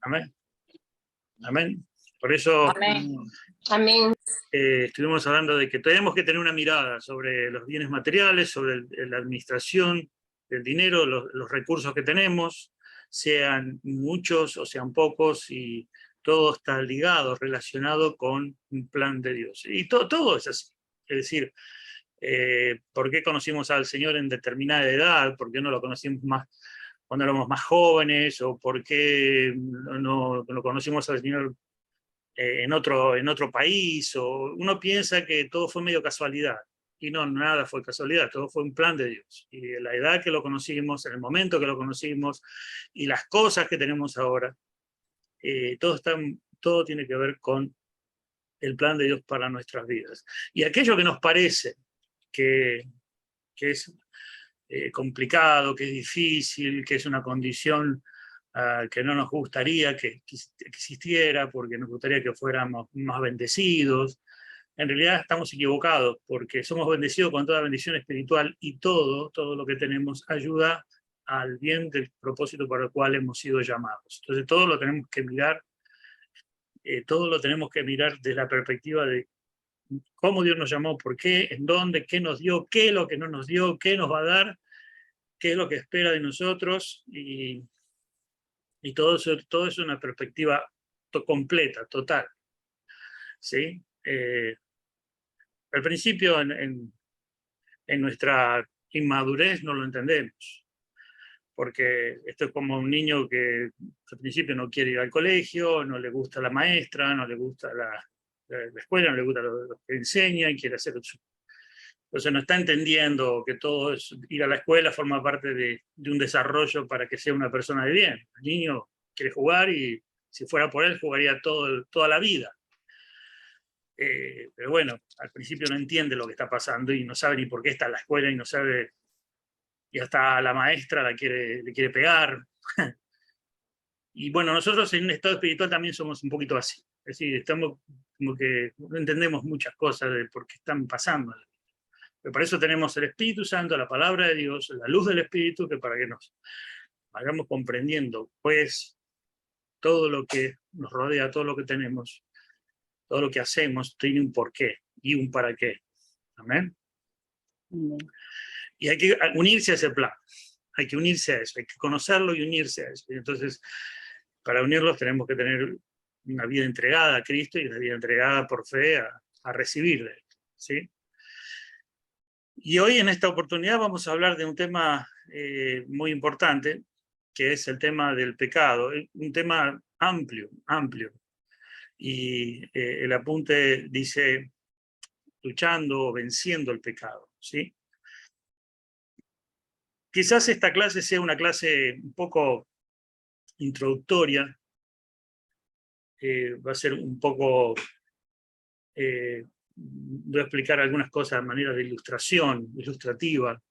Amén. Amén. Por eso Amén. Amén. Estuvimos hablando de que tenemos que tener una mirada sobre los bienes materiales, sobre la administración del dinero, los recursos que tenemos, sean muchos o sean pocos, y todo está ligado, relacionado con un plan de Dios. Y todo es así. Es decir, ¿por qué conocimos al Señor en determinada edad? ¿Por qué no lo conocimos más cuando éramos más jóvenes? ¿O por qué no conocimos al Señor en otro país? O uno piensa que todo fue medio casualidad. Y no, nada fue casualidad, todo fue un plan de Dios. Y la edad que lo conocimos, en el momento que lo conocimos, y las cosas que tenemos ahora, todo tiene que ver con el plan de Dios para nuestras vidas. Y aquello que nos parece que es complicado, que es difícil, que es una condición que no nos gustaría que existiera, porque nos gustaría que fuéramos más bendecidos. En realidad estamos equivocados, porque somos bendecidos con toda bendición espiritual, y todo lo que tenemos ayuda al bien del propósito para el cual hemos sido llamados. Entonces todo lo tenemos que mirar desde la perspectiva de cómo Dios nos llamó, por qué, en dónde, qué nos dio, qué es lo que no nos dio, qué nos va a dar, qué es lo que espera de nosotros, y todo es una perspectiva completa, total. ¿Sí? Al principio, en nuestra inmadurez, no lo entendemos, porque esto es como un niño que al principio no quiere ir al colegio, no le gusta la maestra, no le gusta la escuela, no le gusta lo que enseña, y quiere hacer su... Entonces no está entendiendo que todo es, ir a la escuela forma parte de un desarrollo para que sea una persona de bien. El niño quiere jugar, y si fuera por él jugaría toda la vida. Pero bueno, al principio no entiende lo que está pasando, y no sabe ni por qué está en la escuela, y no sabe, y hasta la maestra le quiere pegar. Y bueno, nosotros en un estado espiritual también somos un poquito así. Es decir, estamos como que no entendemos muchas cosas de por qué están pasando. Pero para eso tenemos el Espíritu Santo, la palabra de Dios, la luz del Espíritu, que para que nos vayamos comprendiendo, pues, todo lo que nos rodea, todo lo que tenemos, todo lo que hacemos, tiene un porqué y un para qué. Amén. Y hay que unirse a ese plan. Hay que unirse a eso, hay que conocerlo y unirse a eso. Y entonces, para unirlos tenemos que tener una vida entregada a Cristo, y una vida entregada por fe a recibirle. ¿Sí? Y hoy, en esta oportunidad, vamos a hablar de un tema muy importante, que es el tema del pecado. Un tema amplio. Y el apunte dice: luchando o venciendo el pecado. ¿Sí? Quizás esta clase sea una clase un poco introductoria. Va a ser un poco... voy a explicar algunas cosas de manera de ilustrativa,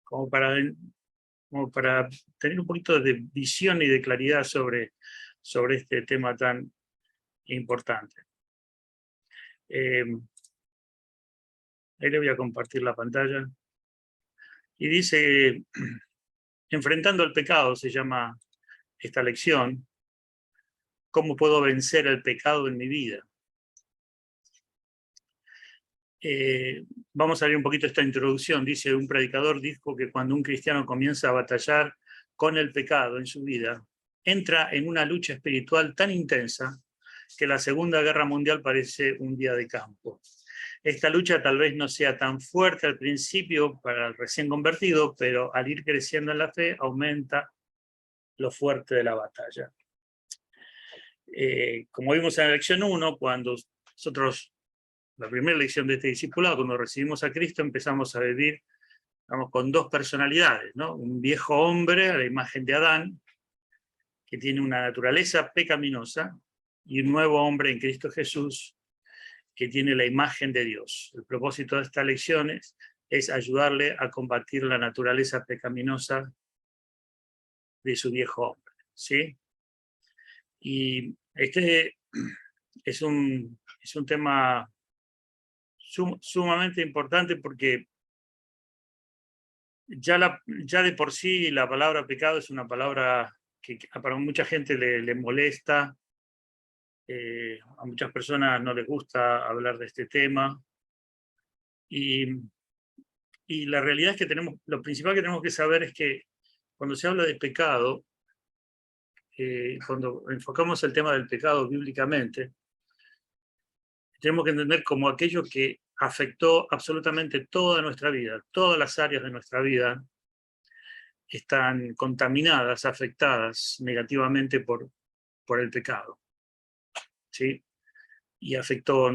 como para tener un poquito de visión y de claridad sobre este tema tan importante. Ahí le voy a compartir la pantalla. Y dice, enfrentando el pecado, se llama esta lección. ¿Cómo puedo vencer el pecado en mi vida? Vamos a ver un poquito esta introducción. Dice, un predicador dijo que cuando un cristiano comienza a batallar con el pecado en su vida, entra en una lucha espiritual tan intensa que la Segunda Guerra Mundial parece un día de campo. Esta lucha tal vez no sea tan fuerte al principio para el recién convertido, pero al ir creciendo en la fe aumenta lo fuerte de la batalla. Como vimos en la lección 1, cuando nosotros, la primera lección de este discipulado, cuando recibimos a Cristo, empezamos a vivir, vamos, con dos personalidades, ¿no? Un viejo hombre a la imagen de Adán, que tiene una naturaleza pecaminosa, y un nuevo hombre en Cristo Jesús, que tiene la imagen de Dios. El propósito de estas lecciones es ayudarle a combatir la naturaleza pecaminosa de su viejo hombre. ¿Sí? Y este es un tema sumamente importante, porque ya de por sí la palabra pecado es una palabra que para mucha gente le molesta, a muchas personas no les gusta hablar de este tema, y la realidad es que lo principal que tenemos que saber es que cuando se habla de pecado, cuando enfocamos el tema del pecado bíblicamente, tenemos que entender como aquello que afectó absolutamente toda nuestra vida, todas las áreas de nuestra vida están contaminadas, afectadas negativamente por el pecado, ¿sí? Y afectó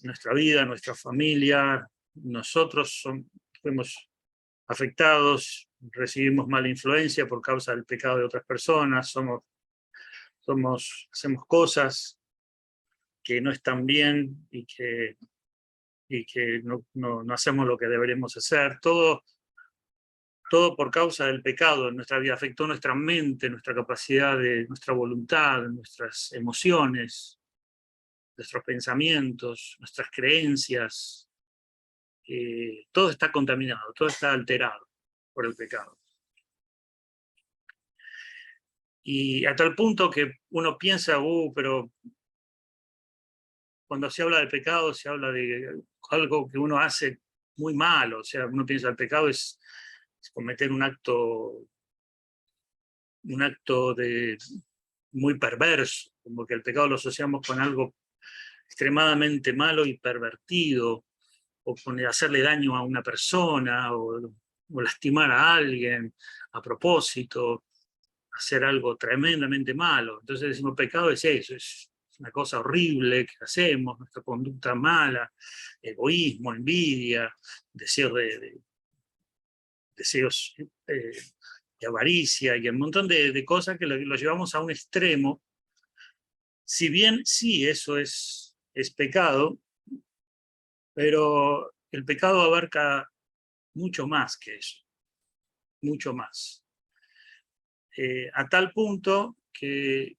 nuestra vida, nuestra familia, nosotros fuimos afectados, recibimos mala influencia por causa del pecado de otras personas, hacemos cosas que no están bien y que no hacemos lo que deberíamos hacer. Todo por causa del pecado en nuestra vida afectó nuestra mente, nuestra capacidad, nuestra voluntad, nuestras emociones, nuestros pensamientos, nuestras creencias. Todo está contaminado, todo está alterado por el pecado. Y a tal punto que uno piensa, pero cuando se habla de pecado, se habla de algo que uno hace muy malo. O sea, uno piensa el pecado es cometer un acto muy perverso, como que el pecado lo asociamos con algo extremadamente malo y pervertido, o con hacerle daño a una persona, o lastimar a alguien a propósito, hacer algo tremendamente malo. Entonces decimos, pecado es eso, es una cosa horrible que hacemos, nuestra conducta mala, egoísmo, envidia, deseos de avaricia y un montón de cosas que lo llevamos a un extremo. Si bien sí, eso es pecado, pero el pecado abarca mucho más que eso, mucho más. A tal punto que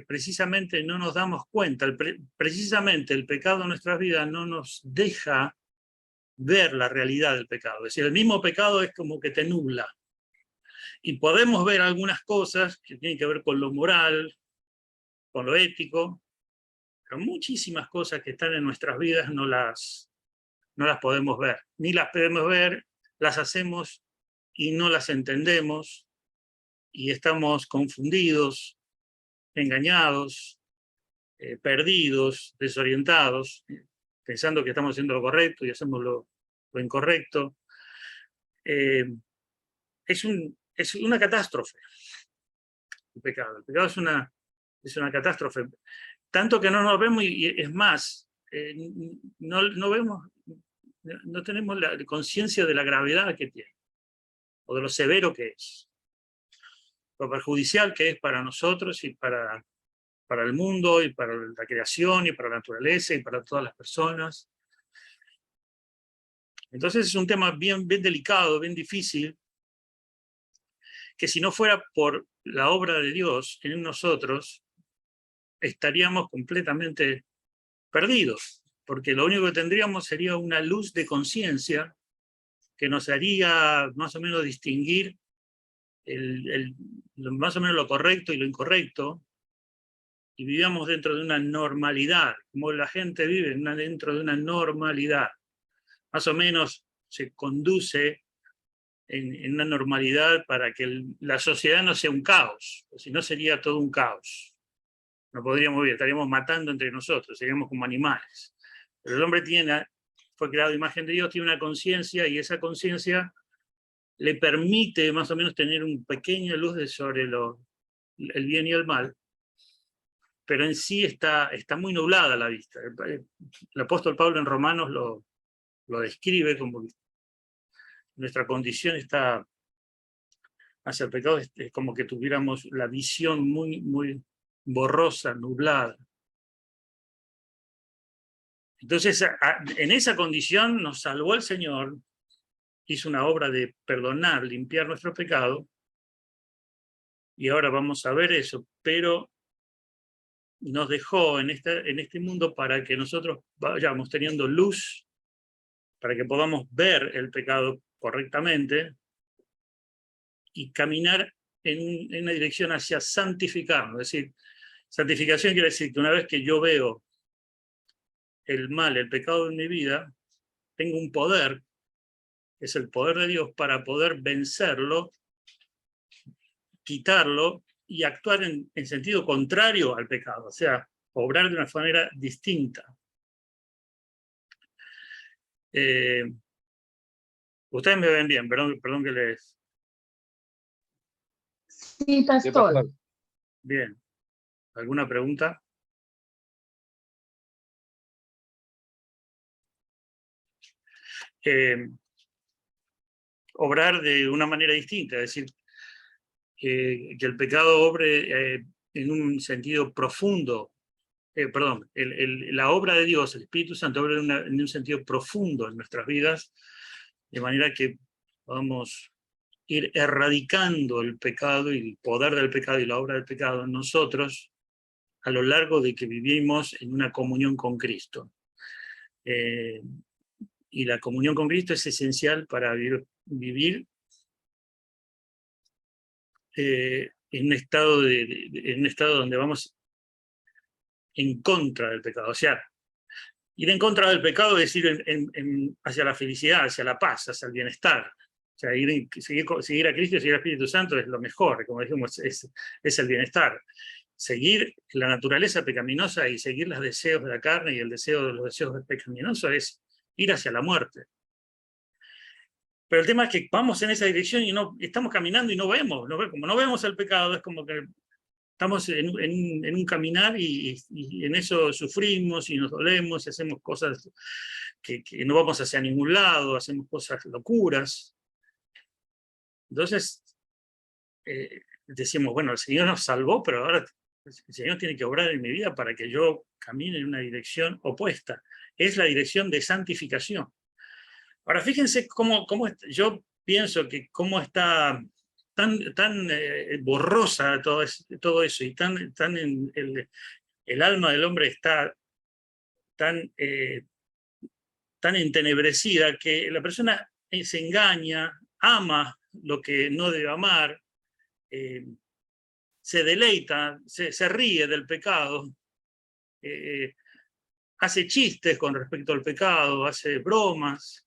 precisamente no nos damos cuenta, precisamente el pecado en nuestras vidas no nos deja ver la realidad del pecado. Es decir, el mismo pecado es como que te nubla. Y podemos ver algunas cosas que tienen que ver con lo moral, con lo ético, pero muchísimas cosas que están en nuestras vidas no las podemos ver. Ni las podemos ver, las hacemos y no las entendemos, y estamos confundidos, engañados, perdidos, desorientados, pensando que estamos haciendo lo correcto y hacemos lo incorrecto. Es una catástrofe el pecado. El pecado es una catástrofe. Tanto que no nos vemos, y es más, no vemos, no tenemos la conciencia de la gravedad que tiene, o de lo severo que es, lo perjudicial que es para nosotros y para el mundo, y para la creación, y para la naturaleza, y para todas las personas. Entonces es un tema bien delicado, bien difícil, que si no fuera por la obra de Dios en nosotros, estaríamos completamente perdidos, porque lo único que tendríamos sería una luz de conciencia que nos haría más o menos distinguir más o menos lo correcto y lo incorrecto, y vivíamos dentro de una normalidad, como la gente vive dentro de una normalidad. Más o menos se conduce en una normalidad para que la sociedad no sea un caos, si no sería todo un caos. No podríamos vivir, estaríamos matando entre nosotros, seríamos como animales. Pero el hombre fue creado a imagen de Dios, tiene una conciencia, y esa conciencia le permite más o menos tener una pequeña luz sobre el bien y el mal, pero en sí está muy nublada la vista. El apóstol Pablo en Romanos lo describe como nuestra condición está hacia el pecado, es como que tuviéramos la visión muy, muy borrosa, nublada. Entonces, en esa condición nos salvó el Señor, hizo una obra de perdonar, limpiar nuestro pecado, y ahora vamos a ver eso, pero nos dejó en este mundo para que nosotros vayamos teniendo luz, para que podamos ver el pecado correctamente y caminar en una dirección hacia santificarnos. Es decir, santificación quiere decir que una vez que yo veo el mal, el pecado en mi vida, tengo un poder, que es el poder de Dios, para poder vencerlo, quitarlo y actuar en sentido contrario al pecado, o sea, obrar de una manera distinta. Ustedes me ven bien, perdón que les... Sí, pastor. Bien. ¿Alguna pregunta? Obrar de una manera distinta, es decir, que el pecado obre en un sentido profundo, perdón, la obra de Dios, el Espíritu Santo, obra en un sentido profundo en nuestras vidas, de manera que podamos ir erradicando el pecado y el poder del pecado y la obra del pecado en nosotros a lo largo de que vivimos en una comunión con Cristo. Y la comunión con Cristo es esencial para vivir en un estado donde vamos en contra del pecado. O sea, ir en contra del pecado es ir hacia la felicidad, hacia la paz, hacia el bienestar. O sea, seguir a Cristo y seguir al Espíritu Santo es lo mejor, como dijimos, es el bienestar. Seguir la naturaleza pecaminosa y seguir los deseos de la carne y los deseos pecaminosos es ir hacia la muerte. Pero el tema es que vamos en esa dirección y no estamos caminando y no vemos. Como no vemos el pecado, es como que estamos en un caminar y en eso sufrimos y nos dolemos y hacemos cosas que no vamos hacia ningún lado, hacemos cosas locuras. Entonces, decimos, bueno, el Señor nos salvó, pero ahora el Señor tiene que obrar en mi vida para que yo camine en una dirección opuesta. Es la dirección de santificación. Ahora, fíjense cómo yo pienso que cómo está tan borrosa todo eso, y tan el alma del hombre está tan entenebrecida que la persona se engaña, ama lo que no debe amar, se deleita, se ríe del pecado, hace chistes con respecto al pecado, hace bromas,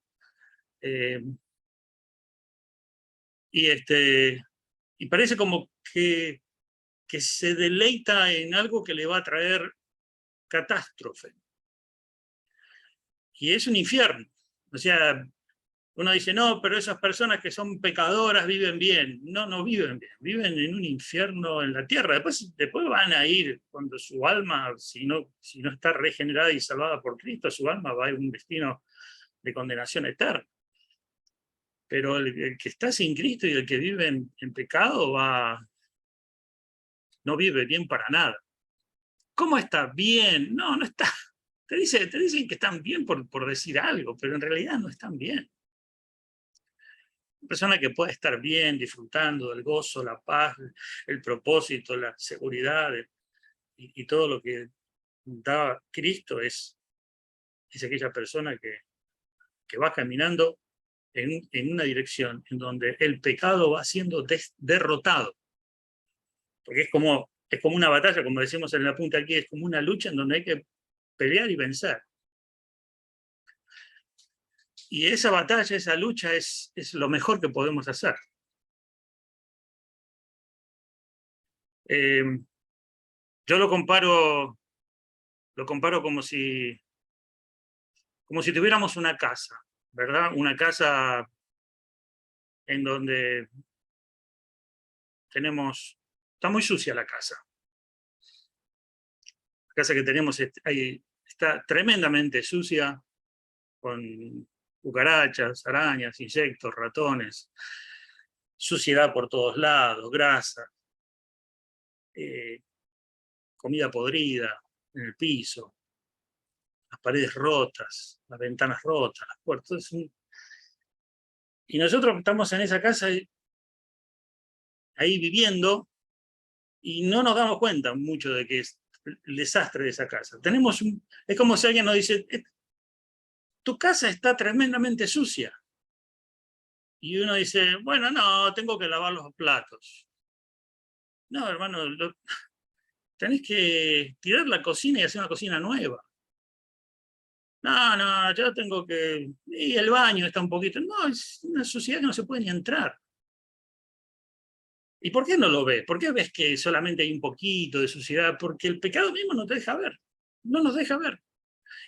y parece como que se deleita en algo que le va a traer catástrofe. Y es un infierno. O sea, uno dice, no, pero esas personas que son pecadoras viven bien. No, no viven bien. Viven en un infierno en la tierra. Después van a ir, cuando su alma, si no está regenerada y salvada por Cristo, su alma va a un destino de condenación eterna. Pero el que está sin Cristo y el que vive en pecado no vive bien para nada. ¿Cómo está bien? No, no está. Te dicen que están bien por decir algo, pero en realidad no están bien. Una persona que puede estar bien, disfrutando del gozo, la paz, el propósito, la seguridad y todo lo que da Cristo es aquella persona que va caminando en una dirección en donde el pecado va siendo derrotado. Porque es como una batalla, como decimos en la punta aquí, es como una lucha en donde hay que pelear y vencer. Y esa batalla, esa lucha es lo mejor que podemos hacer. Yo lo comparo como si tuviéramos una casa, ¿verdad? Una casa en donde está muy sucia la casa. La casa que tenemos está tremendamente sucia, con cucarachas, arañas, insectos, ratones, suciedad por todos lados, grasa, comida podrida en el piso, las paredes rotas, las ventanas rotas, las puertas. Y nosotros estamos en esa casa ahí viviendo y no nos damos cuenta mucho de que es el desastre de esa casa. Es como si alguien nos dice, tu casa está tremendamente sucia. Y uno dice, bueno, no, tengo que lavar los platos. No, hermano, tenés que tirar la cocina y hacer una cocina nueva. No, no, yo tengo que... Y el baño está un poquito... No, es una suciedad que no se puede ni entrar. ¿Y por qué no lo ves? ¿Por qué ves que solamente hay un poquito de suciedad? Porque el pecado mismo no te deja ver. No nos deja ver.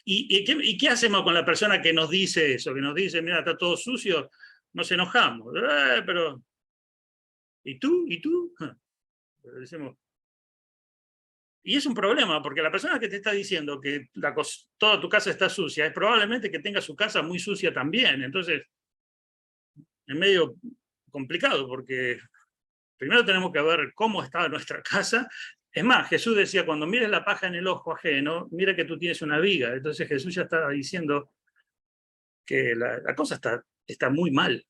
¿Y qué hacemos con la persona que nos dice eso? Que nos dice, mira, está todo sucio, nos enojamos. Pero, ¿y tú? ¿Y tú? Decimos, y es un problema, porque la persona que te está diciendo que toda tu casa está sucia, es probablemente que tenga su casa muy sucia también. Entonces, es medio complicado, porque primero tenemos que ver cómo está nuestra casa. Es más, Jesús decía, cuando mires la paja en el ojo ajeno, mira que tú tienes una viga. Entonces Jesús ya estaba diciendo que la cosa está muy mal.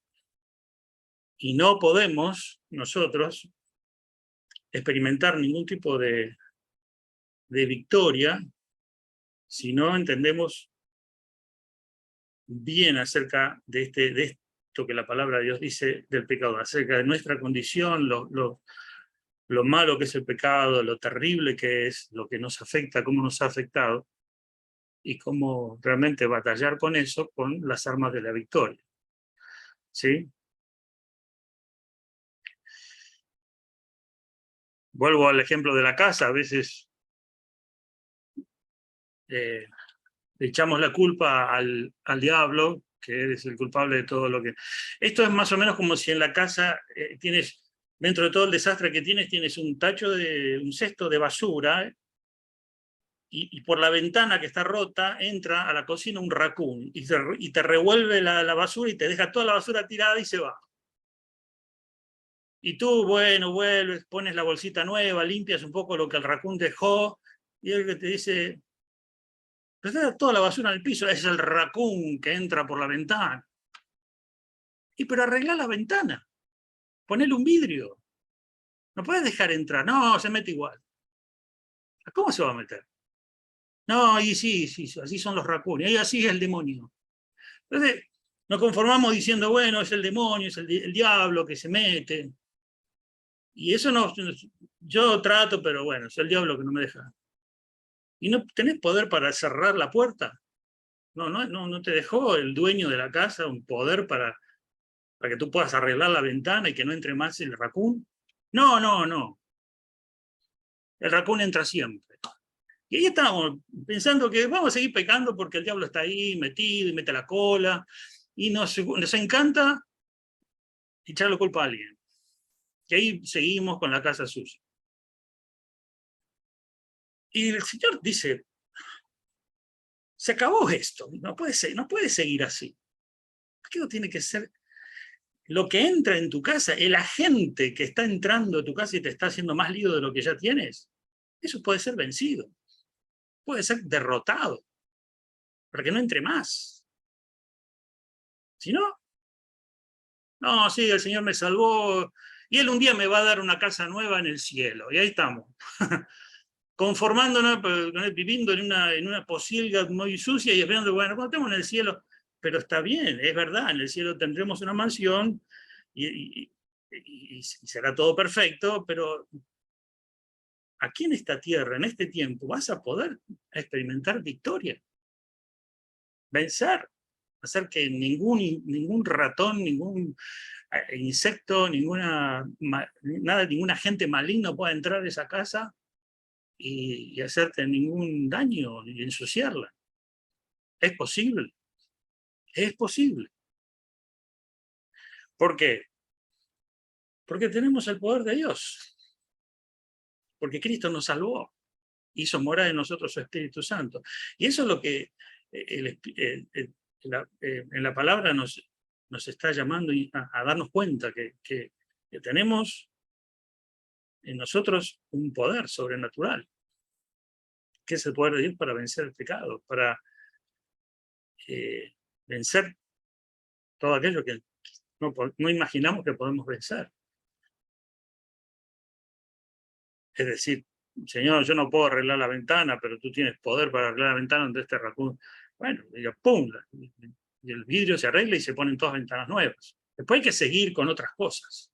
Y no podemos nosotros experimentar ningún tipo de victoria si no entendemos bien acerca de esto que la palabra de Dios dice del pecado, acerca de nuestra condición, lo malo que es el pecado, lo terrible que es, lo que nos afecta, cómo nos ha afectado, y cómo realmente batallar con eso con las armas de la victoria. ¿Sí? Vuelvo al ejemplo de la casa, a veces le echamos la culpa al diablo, que es el culpable de todo lo que... Esto es más o menos como si en la casa tienes, dentro de todo el desastre que tienes un tacho un cesto de basura, y por la ventana que está rota entra a la cocina un raccoon y te revuelve la basura y te deja toda la basura tirada y se va. Y tú, bueno, vuelves, pones la bolsita nueva, limpias un poco lo que el raccoon dejó, y el que te dice, pero está toda la basura en el piso, es el raccoon que entra por la ventana. Y pero arregla la ventana, ponele un vidrio. No puedes dejar entrar, no, se mete igual. ¿Cómo se va a meter? No, y sí, así son los raccoons, y así es el demonio. Entonces, nos conformamos diciendo, bueno, es el demonio, es el diablo que se mete. Y eso no, yo trato, pero bueno, es el diablo que no me deja. ¿Y no tenés poder para cerrar la puerta? No te dejó el dueño de la casa un poder para que tú puedas arreglar la ventana y que no entre más el raccoon. No. El raccoon entra siempre. Y ahí estamos pensando que vamos a seguir pecando porque el diablo está ahí metido y mete la cola. Y nos encanta echarle culpa a alguien. Y ahí seguimos con la casa sucia. Y el Señor dice, se acabó esto, no puede seguir así. ¿Por qué no tiene que ser lo que entra en tu casa, el agente que está entrando a tu casa y te está haciendo más lío de lo que ya tienes? Eso puede ser vencido, puede ser derrotado, para que no entre más. Si no, no, sí, el Señor me salvó, y Él un día me va a dar una casa nueva en el cielo, y ahí estamos. Conformándonos, viviendo en una posilga muy sucia y esperando, bueno, cuando estemos en el cielo, pero está bien, es verdad, en el cielo tendremos una mansión y será todo perfecto, pero aquí en esta tierra, en este tiempo, vas a poder experimentar victoria, vencer, hacer que ningún ratón, ningún insecto, ningún agente maligno pueda entrar a esa casa y hacerte ningún daño y ensuciarla. Es posible, es posible. ¿Por qué? Porque tenemos el poder de Dios, porque Cristo nos salvó, hizo morar en nosotros su Espíritu Santo. Y eso es lo que en la palabra nos está llamando a darnos cuenta que tenemos en nosotros un poder sobrenatural, que es el poder de Dios para vencer el pecado, para vencer todo aquello que no imaginamos que podemos vencer. Es decir, Señor, yo no puedo arreglar la ventana, pero tú tienes poder para arreglar la ventana donde este raccoon. Bueno, y ¡pum! Y el vidrio se arregla y se ponen todas ventanas nuevas. Después hay que seguir con otras cosas.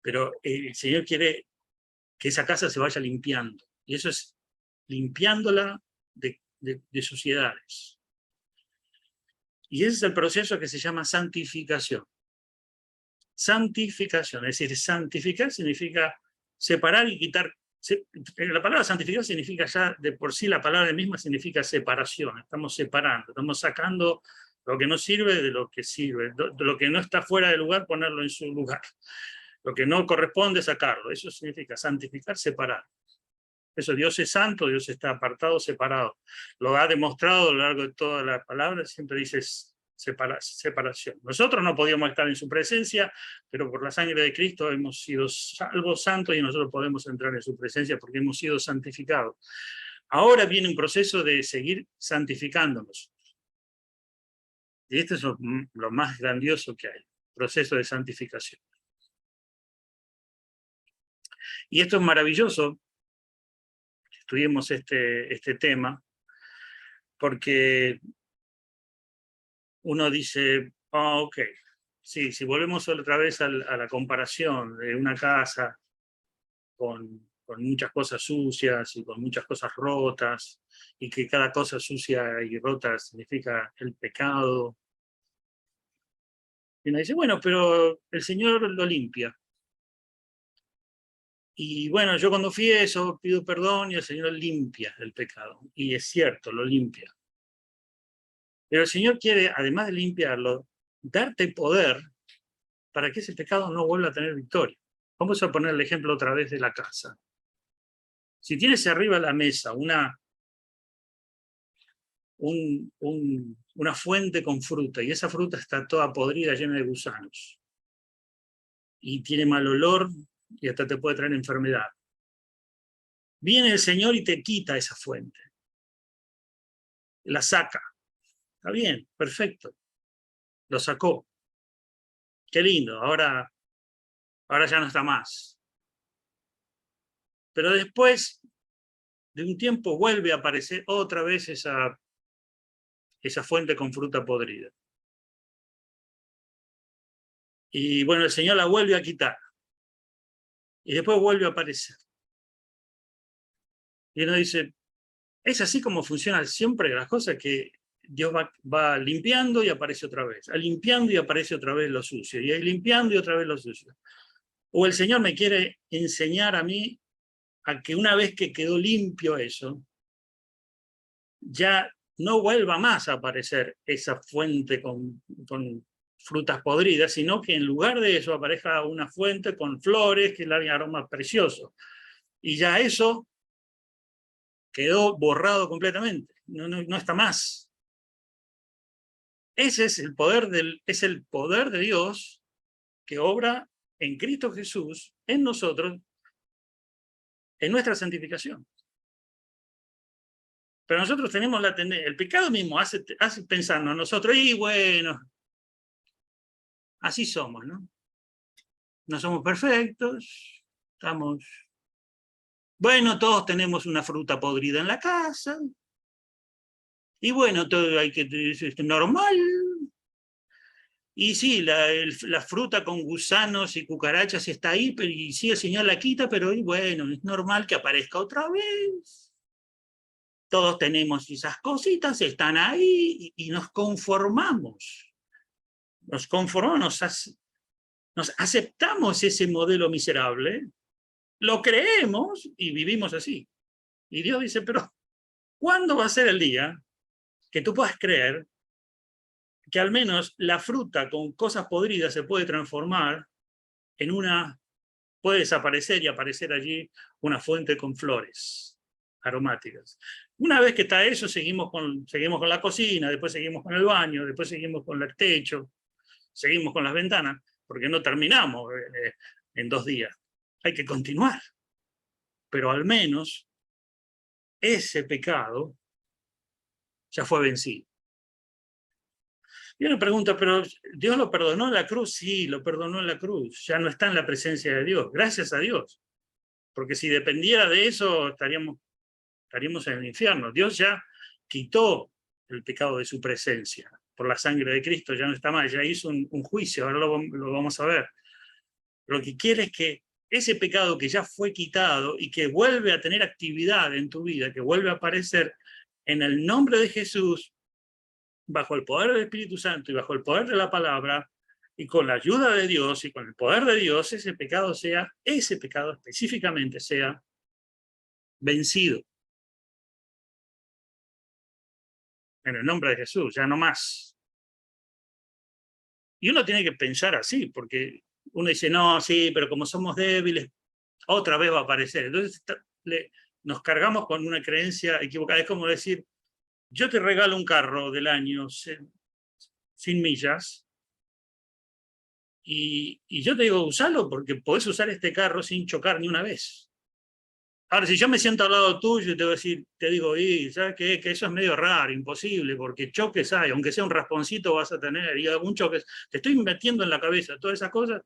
Pero el Señor quiere que esa casa se vaya limpiando. Y eso es limpiándola de suciedades. Y ese es el proceso que se llama santificación. Santificación, es decir, santificar significa separar y quitar. La palabra santificar significa ya de por sí, la palabra misma significa separación. Estamos separando, estamos sacando lo que no sirve de lo que sirve, de lo que no está fuera de lugar, ponerlo en su lugar. Lo que no corresponde, sacarlo. Eso significa santificar, separar. Eso, Dios es santo, Dios está apartado, separado. Lo ha demostrado a lo largo de toda la palabra, siempre dice separación. Nosotros no podíamos estar en su presencia, pero por la sangre de Cristo hemos sido salvos, santos, y nosotros podemos entrar en su presencia porque hemos sido santificados. Ahora viene un proceso de seguir santificándonos. Y este es lo más grandioso que hay, proceso de santificación. Y esto es maravilloso, que estudiemos este tema, porque uno dice, ok, sí, si volvemos otra vez a la comparación de una casa con muchas cosas sucias y con muchas cosas rotas, y que cada cosa sucia y rota significa el pecado. Y uno dice, bueno, pero el Señor lo limpia. Y bueno, yo cuando fui eso, pido perdón y el Señor limpia el pecado. Y es cierto, lo limpia. Pero el Señor quiere, además de limpiarlo, darte poder para que ese pecado no vuelva a tener victoria. Vamos a poner el ejemplo otra vez de la casa. Si tienes arriba de la mesa una fuente con fruta, y esa fruta está toda podrida, llena de gusanos, y tiene mal olor, y hasta te puede traer enfermedad. Viene el Señor y te quita esa fuente. La saca. Está bien, perfecto. Lo sacó. Qué lindo, ahora ya no está más. Pero después de un tiempo vuelve a aparecer otra vez esa fuente con fruta podrida. Y bueno, el Señor la vuelve a quitar. Y después vuelve a aparecer. Y uno dice, es así como funcionan siempre las cosas, que Dios va limpiando y aparece otra vez, limpiando y aparece otra vez lo sucio, y limpiando y otra vez lo sucio. O el Señor me quiere enseñar a mí a que una vez que quedó limpio eso, ya no vuelva más a aparecer esa fuente con frutas podridas, sino que en lugar de eso aparezca una fuente con flores que le dan aromas preciosos. Y ya eso quedó borrado completamente, no está más. Ese es el poder de Dios que obra en Cristo Jesús, en nosotros, en nuestra santificación. Pero nosotros tenemos la tendencia, el pecado mismo hace pensarnos a nosotros, y bueno, así somos, ¿no? No somos perfectos, bueno, todos tenemos una fruta podrida en la casa, y bueno, todo es normal. Y sí, la fruta con gusanos y cucarachas está ahí, y sí, el Señor la quita, pero bueno, es normal que aparezca otra vez. Todos tenemos esas cositas, están ahí, y nos conformamos. Nos aceptamos ese modelo miserable, lo creemos y vivimos así. Y Dios dice, pero ¿cuándo va a ser el día que tú puedas creer que al menos la fruta con cosas podridas se puede transformar en puede desaparecer y aparecer allí una fuente con flores aromáticas? Una vez que está eso, seguimos con la cocina, después seguimos con el baño, después seguimos con el techo, seguimos con las ventanas, porque no terminamos en 2 días. Hay que continuar. Pero al menos ese pecado ya fue vencido. Y uno pregunta, ¿pero Dios lo perdonó en la cruz? Sí, lo perdonó en la cruz. Ya no está en la presencia de Dios. Gracias a Dios. Porque si dependiera de eso, estaríamos en el infierno. Dios ya quitó el pecado de su presencia. Por la sangre de Cristo ya no está más. Ya hizo un juicio. Ahora lo vamos a ver. Lo que quiere es que ese pecado que ya fue quitado y que vuelve a tener actividad en tu vida, que vuelve a aparecer en el nombre de Jesús, bajo el poder del Espíritu Santo y bajo el poder de la palabra, y con la ayuda de Dios y con el poder de Dios, ese pecado específicamente sea vencido. En el nombre de Jesús, ya no más. Y uno tiene que pensar así, porque uno dice, no, sí, pero como somos débiles, otra vez va a aparecer. Entonces nos cargamos con una creencia equivocada. Es como decir, yo te regalo un carro del año 100 millas, y yo te digo, usalo porque podés usar este carro sin chocar ni una vez. Ahora, si yo me siento al lado tuyo y te digo, ¿sabes qué? Que eso es medio raro, imposible, porque choques hay, aunque sea un rasponcito vas a tener, y algún choque, te estoy metiendo en la cabeza todas esas cosas,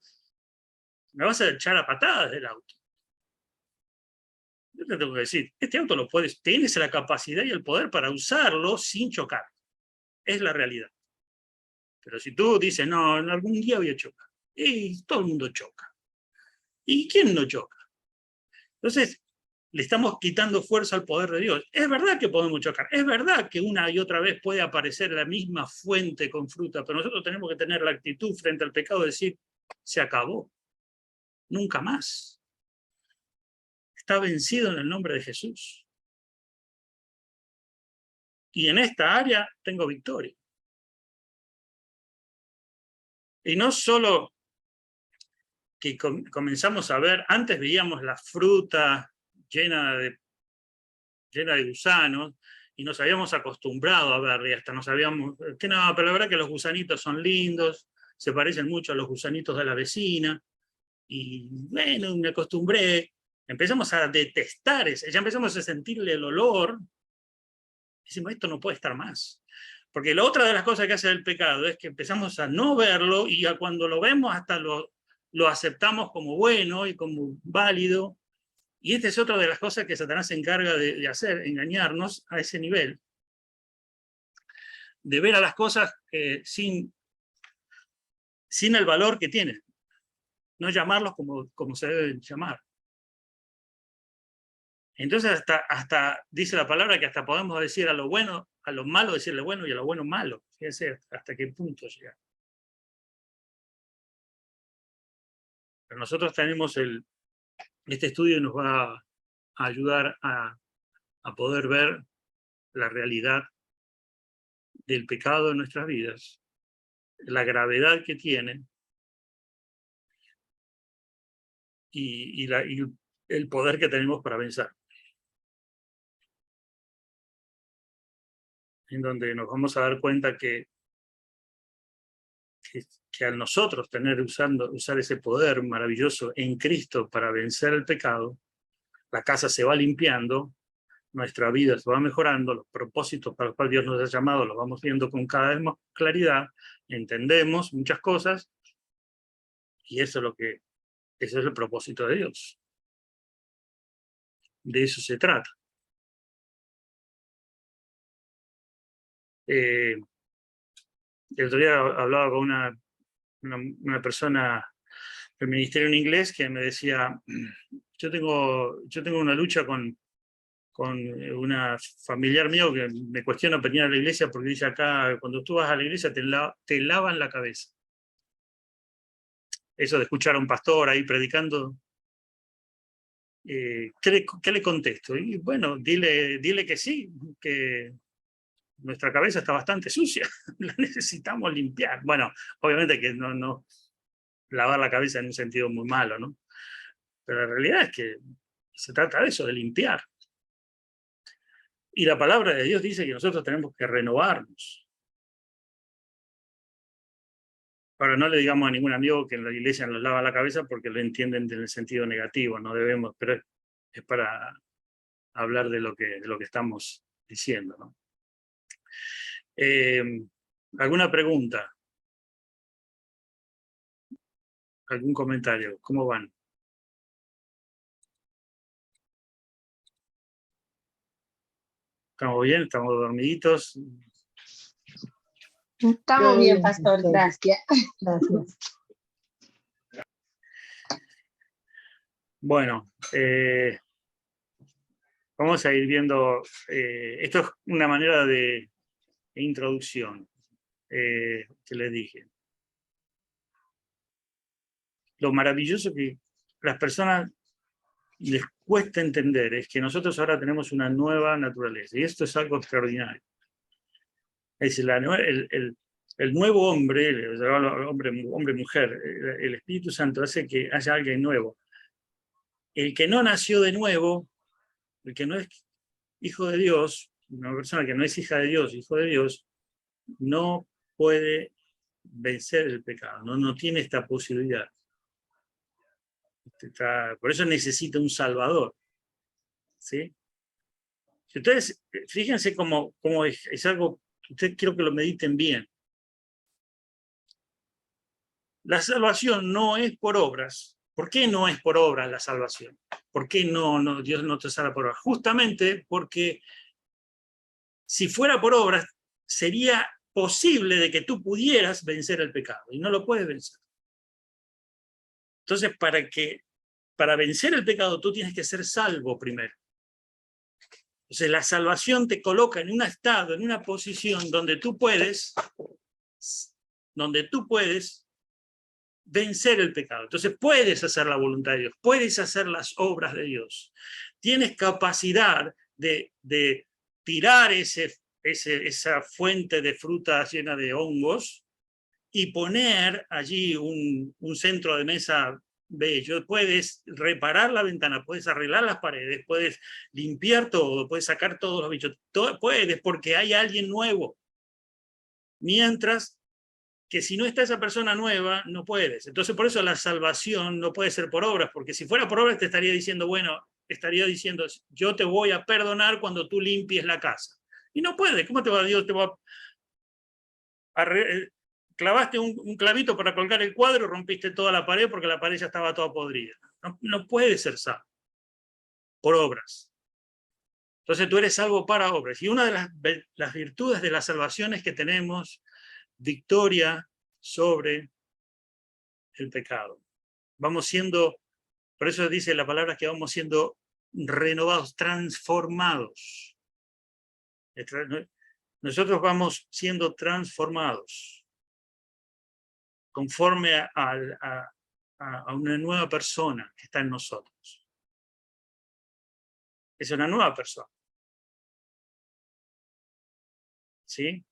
me vas a echar a patadas del auto. Yo te tengo que decir, este auto lo puedes, tienes la capacidad y el poder para usarlo sin chocar. Es la realidad. Pero si tú dices, no, en algún día voy a chocar, y todo el mundo choca. ¿Y quién no choca? Entonces, le estamos quitando fuerza al poder de Dios. Es verdad que podemos chocar, es verdad que una y otra vez puede aparecer la misma fuente con fruta, pero nosotros tenemos que tener la actitud frente al pecado de decir, se acabó, nunca más. Está vencido en el nombre de Jesús. Y en esta área tengo victoria. Y no solo que comenzamos a ver, antes veíamos la fruta llena de gusanos, y nos habíamos acostumbrado a verla, y hasta nos habíamos, que no, pero la verdad que los gusanitos son lindos, se parecen mucho a los gusanitos de la vecina, y bueno, me acostumbré, empezamos a detestar eso, ya empezamos a sentirle el olor, y decimos, esto no puede estar más. Porque la otra de las cosas que hace el pecado es que empezamos a no verlo, y cuando lo vemos hasta lo aceptamos como bueno y como válido. Y esta es otra de las cosas que Satanás se encarga de hacer, engañarnos a ese nivel, de ver a las cosas sin el valor que tienen, no llamarlos como se deben llamar. Entonces hasta dice la palabra que hasta podemos decir a lo bueno, a lo malo decirle bueno y a lo bueno malo. Fíjense hasta qué punto llega. Pero nosotros tenemos este estudio nos va a ayudar a poder ver la realidad del pecado en nuestras vidas, la gravedad que tiene y el poder que tenemos para vencer. En donde nos vamos a dar cuenta que al nosotros usar ese poder maravilloso en Cristo para vencer el pecado, la casa se va limpiando, nuestra vida se va mejorando, los propósitos para los cuales Dios nos ha llamado los vamos viendo con cada vez más claridad, entendemos muchas cosas, y ese es el propósito de Dios. De eso se trata. El otro día hablaba con una persona del ministerio en inglés que me decía, yo tengo una lucha con una familiar mío que me cuestiona venir a la iglesia porque dice acá, cuando tú vas a la iglesia te lavan la cabeza. Eso de escuchar a un pastor ahí predicando, ¿qué le contesto? Y bueno, dile que sí, que nuestra cabeza está bastante sucia, la necesitamos limpiar. Bueno, obviamente que no lavar la cabeza en un sentido muy malo, ¿no? Pero la realidad es que se trata de eso, de limpiar. Y la palabra de Dios dice que nosotros tenemos que renovarnos. Ahora, no le digamos a ningún amigo que en la iglesia nos lava la cabeza porque lo entienden en el sentido negativo, no debemos, pero es para hablar de lo que estamos diciendo, ¿no? ¿Alguna pregunta? ¿Algún comentario? ¿Cómo van? ¿Estamos bien? ¿Estamos dormiditos? Estamos bien, pastor, gracias. Gracias. Bueno, vamos a ir viendo, esto es una manera de introducción que les dije. Lo maravilloso que las personas les cuesta entender es que nosotros ahora tenemos una nueva naturaleza, y esto es algo extraordinario. Es decir, el nuevo hombre, hombre-mujer, el Espíritu Santo hace que haya alguien nuevo. El que no nació de nuevo, el que no es hijo de Dios, una persona que no es hija de Dios, hijo de Dios, no puede vencer el pecado, no tiene esta posibilidad. Por eso necesita un Salvador. ¿Sí? Ustedes, fíjense cómo es algo que ustedes quiero que lo mediten bien. La salvación no es por obras. ¿Por qué no es por obras la salvación? ¿Por qué Dios no te salva por obras? Justamente porque si fuera por obras, sería posible de que tú pudieras vencer el pecado, y no lo puedes vencer. Entonces, para vencer el pecado, tú tienes que ser salvo primero. Entonces, la salvación te coloca en un estado, en una posición donde tú puedes vencer el pecado. Entonces, puedes hacer la voluntad de Dios, puedes hacer las obras de Dios. Tienes capacidad de tirar esa fuente de fruta llena de hongos y poner allí un centro de mesa bello. Puedes reparar la ventana, puedes arreglar las paredes, puedes limpiar todo, puedes sacar todos los bichos. Puedes, porque hay alguien nuevo. Mientras que si no está esa persona nueva, no puedes. Entonces, por eso la salvación no puede ser por obras, porque si fuera por obras te estaría diciendo, bueno, yo te voy a perdonar cuando tú limpies la casa. Y no puede. ¿Cómo te va Dios? Clavaste un clavito para colgar el cuadro, rompiste toda la pared porque la pared ya estaba toda podrida. No puede ser salvo por obras. Entonces tú eres salvo para obras. Y una de las virtudes de la salvación es que tenemos victoria sobre el pecado. Vamos siendo, por eso dice la palabra que vamos siendo renovados, transformados. Nosotros vamos siendo transformados conforme a una nueva persona que está en nosotros. Es una nueva persona. ¿Sí?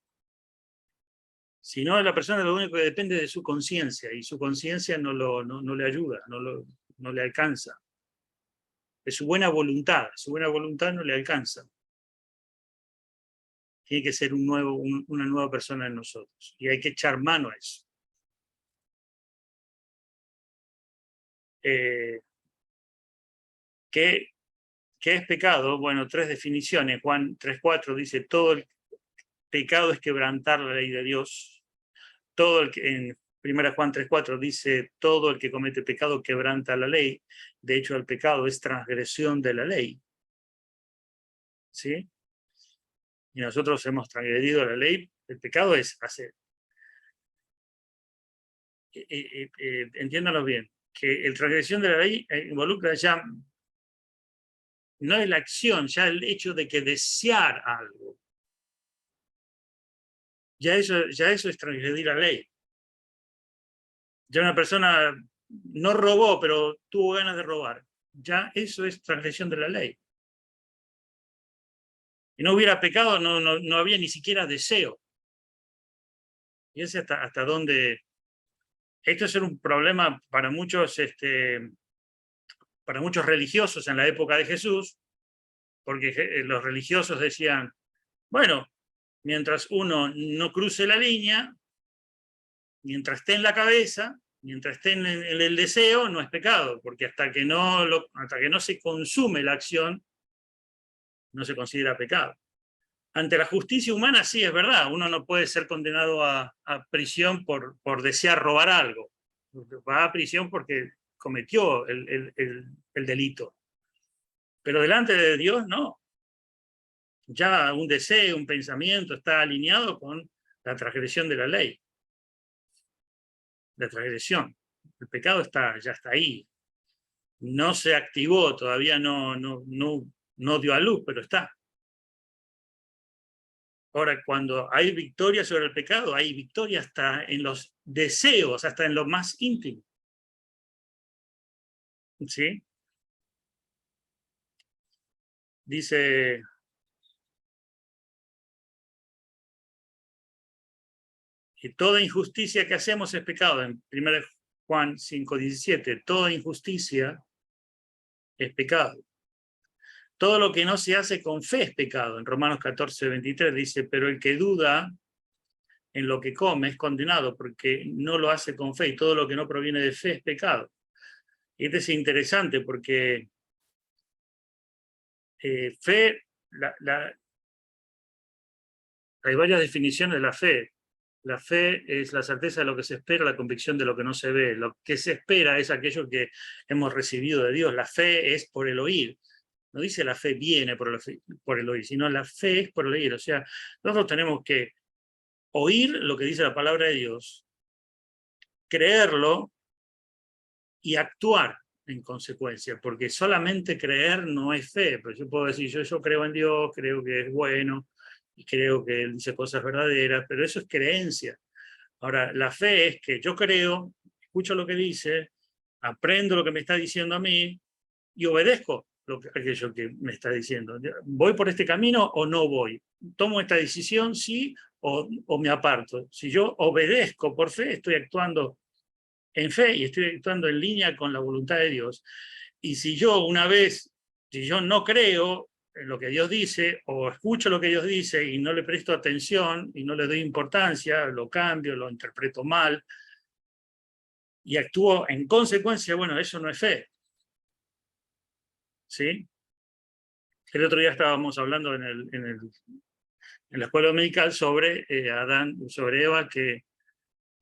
Si no, la persona lo único que depende de su conciencia, y su conciencia no le ayuda, no le alcanza. De su buena voluntad no le alcanza. Tiene que ser una nueva persona en nosotros, y hay que echar mano a eso. ¿Qué es pecado? Bueno, 3 definiciones. Juan 3:4 dice, todo el pecado es quebrantar la ley de Dios. En 1 Juan 3:4 dice, todo el que comete pecado quebranta la ley. De hecho, el pecado es transgresión de la ley. ¿Sí? Y nosotros hemos transgredido la ley. El pecado es hacer. Entiéndanlo bien, que el transgresión de la ley involucra ya, no es la acción, ya el hecho de que desear algo. Ya eso es transgredir la ley. Ya una persona no robó, pero tuvo ganas de robar. Ya eso es transgresión de la ley. Y no hubiera pecado, no había ni siquiera deseo. Y ese hasta dónde. Esto es un problema para muchos religiosos en la época de Jesús, porque los religiosos decían, bueno, mientras uno no cruce la línea, mientras esté en la cabeza, mientras esté en el deseo, no es pecado, porque hasta que no se consume la acción, no se considera pecado. Ante la justicia humana sí es verdad, uno no puede ser condenado a prisión por desear robar algo. Va a prisión porque cometió el delito. Pero delante de Dios no. Ya un deseo, un pensamiento está alineado con la transgresión de la ley. La transgresión. El pecado ya está ahí. no se activó, todavía no dio a luz, pero está. Ahora, cuando hay victoria sobre el pecado, hay victoria hasta en los deseos, hasta en lo más íntimo. ¿Sí? Dice que toda injusticia que hacemos es pecado. En 1 Juan 5:17, toda injusticia es pecado. Todo lo que no se hace con fe es pecado. En Romanos 14:23 dice, pero el que duda en lo que come es condenado porque no lo hace con fe, y todo lo que no proviene de fe es pecado. Y esto es interesante porque fe, hay varias definiciones de la fe. La fe es la certeza de lo que se espera, la convicción de lo que no se ve. Lo que se espera es aquello que hemos recibido de Dios. La fe es por el oír. No dice la fe viene por el oír, sino la fe es por el oír. O sea, nosotros tenemos que oír lo que dice la palabra de Dios, creerlo y actuar en consecuencia, porque solamente creer no es fe. Pero yo puedo decir, yo creo en Dios, creo que es bueno, y creo que Él dice cosas verdaderas, pero eso es creencia. Ahora, la fe es que yo creo, escucho lo que dice, aprendo lo que me está diciendo a mí y obedezco aquello que me está diciendo. ¿Voy por este camino o no voy? ¿Tomo esta decisión, sí, o me aparto? Si yo obedezco por fe, estoy actuando en fe y estoy actuando en línea con la voluntad de Dios. Y si yo si yo no creo en lo que Dios dice, o escucho lo que Dios dice y no le presto atención y no le doy importancia, lo cambio, lo interpreto mal y actúo en consecuencia, bueno, eso no es fe. ¿Sí? El otro día estábamos hablando en la escuela dominical sobre sobre Eva, que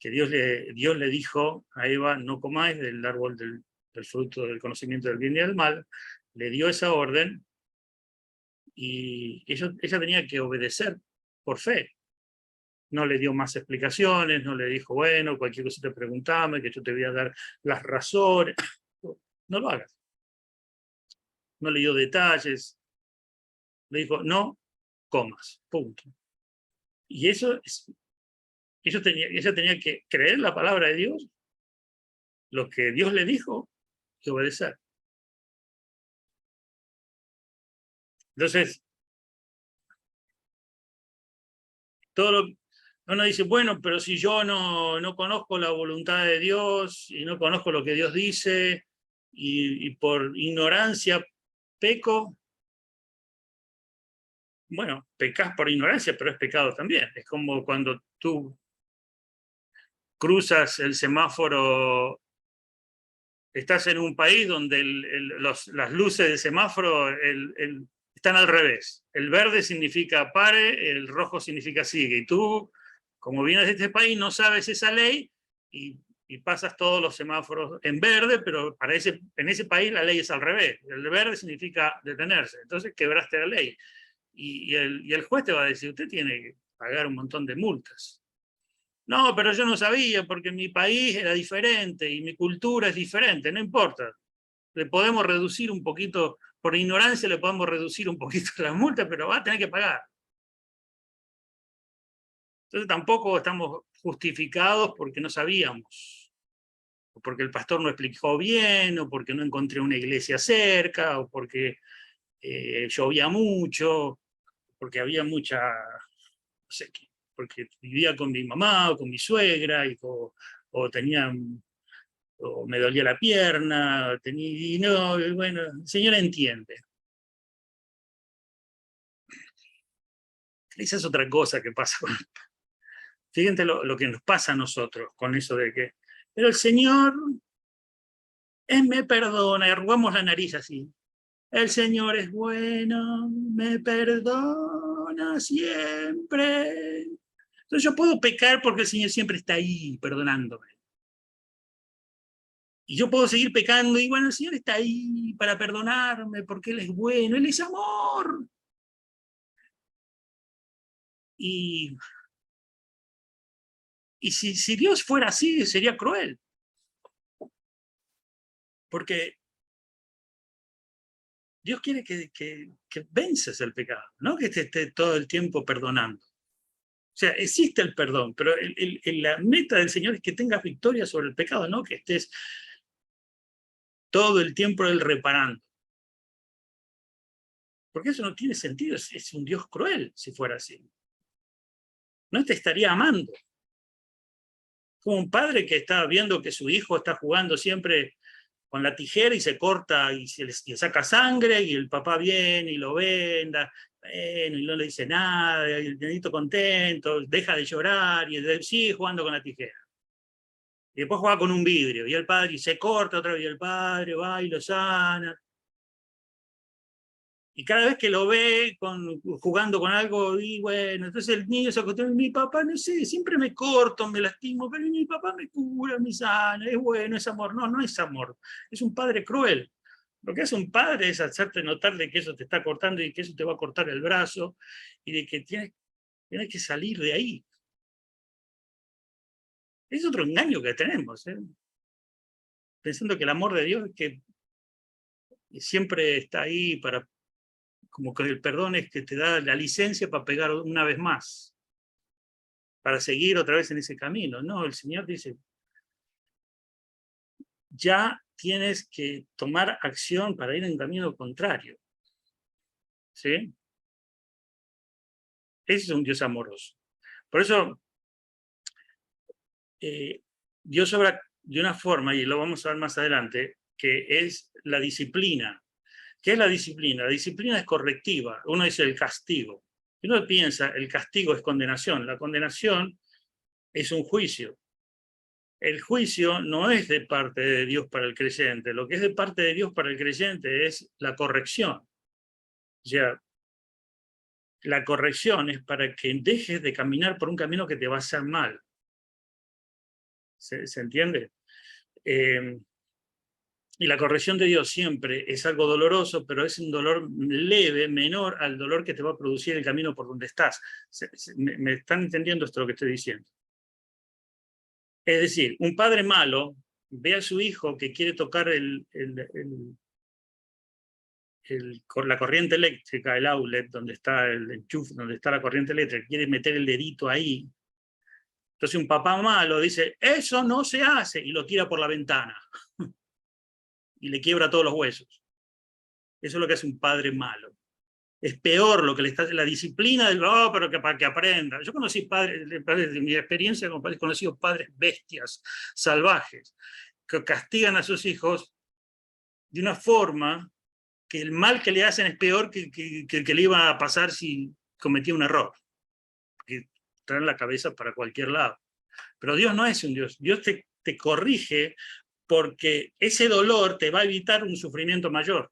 Dios le dijo a Eva, no comáis del árbol del fruto del conocimiento del bien y del mal, le dio esa orden y ella tenía que obedecer por fe. No le dio más explicaciones, no le dijo, bueno, cualquier cosa te preguntame, que yo te voy a dar las razones. No lo hagas. No le dio detalles. Le dijo, no comas, punto. Y ella tenía que creer la palabra de Dios, lo que Dios le dijo, y obedecer. Entonces, uno dice, bueno, pero si yo no conozco la voluntad de Dios y no conozco lo que Dios dice y por ignorancia peco, bueno, pecas por ignorancia, pero es pecado también. Es como cuando tú cruzas el semáforo, estás en un país donde las luces de semáforo están al revés. El verde significa pare, el rojo significa sigue. Y tú, como vienes de este país, no sabes esa ley y pasas todos los semáforos en verde, pero en ese país la ley es al revés. El verde significa detenerse. Entonces quebraste la ley. Y el juez te va a decir, usted tiene que pagar un montón de multas. No, pero yo no sabía porque mi país era diferente y mi cultura es diferente, no importa. Le podemos reducir un poquito, por ignorancia le podemos reducir un poquito las multas, pero va a tener que pagar. Entonces tampoco estamos justificados porque no sabíamos, o porque el pastor no explicó bien, o porque no encontré una iglesia cerca, o porque llovía mucho, porque había mucha, no sé qué, porque vivía con mi mamá o con mi suegra o tenía o me dolía la pierna, y no, bueno, el Señor entiende. Esa es otra cosa que pasa con... Fíjense lo que nos pasa a nosotros con eso de que, pero el Señor me perdona, y arrugamos la nariz así. El Señor es bueno, me perdona siempre. Entonces yo puedo pecar porque el Señor siempre está ahí perdonándome. Y yo puedo seguir pecando y bueno, el Señor está ahí para perdonarme porque Él es bueno, Él es amor. Y si Dios fuera así, sería cruel. Porque Dios quiere que vences el pecado, no que te esté todo el tiempo perdonando. O sea, existe el perdón, pero la meta del Señor es que tengas victoria sobre el pecado, no que estés todo el tiempo Él reparando. Porque eso no tiene sentido, es un Dios cruel si fuera así. No te estaría amando. Como un padre que está viendo que su hijo está jugando siempre con la tijera y se corta y se le saca sangre, y el papá viene y lo venda, bueno, y no le dice nada, y el nenito contento, deja de llorar y sigue jugando con la tijera. Y después juega con un vidrio, y el padre se corta otra vez, y el padre va y lo sana. Y cada vez que lo ve jugando con algo, y bueno, entonces el niño se acostumbra, mi papá, no sé, siempre me corto, me lastimo, pero mi papá me cura, me sana, es bueno, es amor. No, no es amor, es un padre cruel. Lo que hace un padre es hacerte notar de que eso te está cortando y que eso te va a cortar el brazo, y de que tienes que salir de ahí. Es otro engaño que tenemos, ¿eh? Pensando que el amor de Dios es que siempre está ahí para, como que el perdón es que te da la licencia para pegar una vez más, para seguir otra vez en ese camino. No, el Señor dice, ya tienes que tomar acción para ir en camino contrario. ¿Sí? Ese es un Dios amoroso. Por eso, Dios obra de una forma, y lo vamos a ver más adelante, que es la disciplina. ¿Qué es la disciplina? La disciplina es correctiva. Uno dice el castigo. Uno piensa, el castigo es condenación. La condenación es un juicio. El juicio no es de parte de Dios para el creyente. Lo que es de parte de Dios para el creyente es la corrección. O sea, la corrección es para que dejes de caminar por un camino que te va a hacer mal. ¿Se entiende? Y la corrección de Dios siempre es algo doloroso, pero es un dolor leve, menor al dolor que te va a producir el camino por donde estás. ¿Me están entendiendo esto lo que estoy diciendo? Es decir, un padre malo ve a su hijo que quiere tocar la corriente eléctrica, el outlet, donde está el enchufe, donde está la corriente eléctrica, quiere meter el dedito ahí. Entonces un papá malo dice, eso no se hace, y lo tira por la ventana. Y le quiebra todos los huesos. Eso es lo que hace un padre malo. Es peor lo que le está la disciplina del, pero que para que aprenda. Yo conocí padres, de mi experiencia como padres, conocido padres bestias, salvajes, que castigan a sus hijos de una forma que el mal que le hacen es peor que el que le iba a pasar si cometía un error. Que traen la cabeza para cualquier lado. Pero Dios no es un Dios. Dios te corrige porque ese dolor te va a evitar un sufrimiento mayor.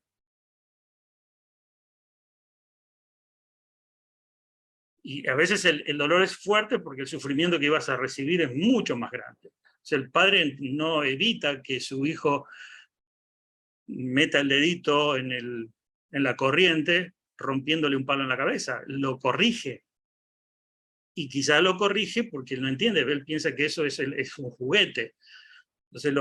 Y a veces el dolor es fuerte porque el sufrimiento que ibas a recibir es mucho más grande. O sea, el padre no evita que su hijo meta el dedito en la corriente rompiéndole un palo en la cabeza, lo corrige. Y quizás lo corrige porque él no entiende, él piensa que eso es un juguete. Entonces,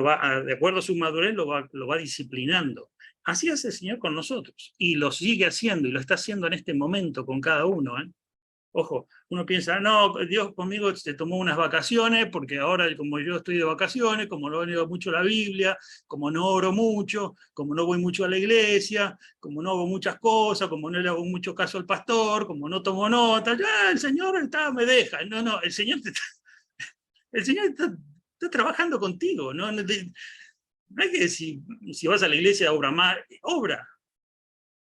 de acuerdo a su madurez, lo va disciplinando. Así hace el Señor con nosotros. Y lo sigue haciendo, y lo está haciendo en este momento con cada uno. Ojo, uno piensa, no, Dios conmigo se tomó unas vacaciones, porque ahora como yo estoy de vacaciones, como no leo mucho la Biblia, como no oro mucho, como no voy mucho a la iglesia, como no hago muchas cosas, como no le hago mucho caso al pastor, como no tomo nota, ya el Señor me deja. No, no, el Señor está trabajando contigo, ¿no? No hay que decir, si vas a la iglesia, obra más, obra.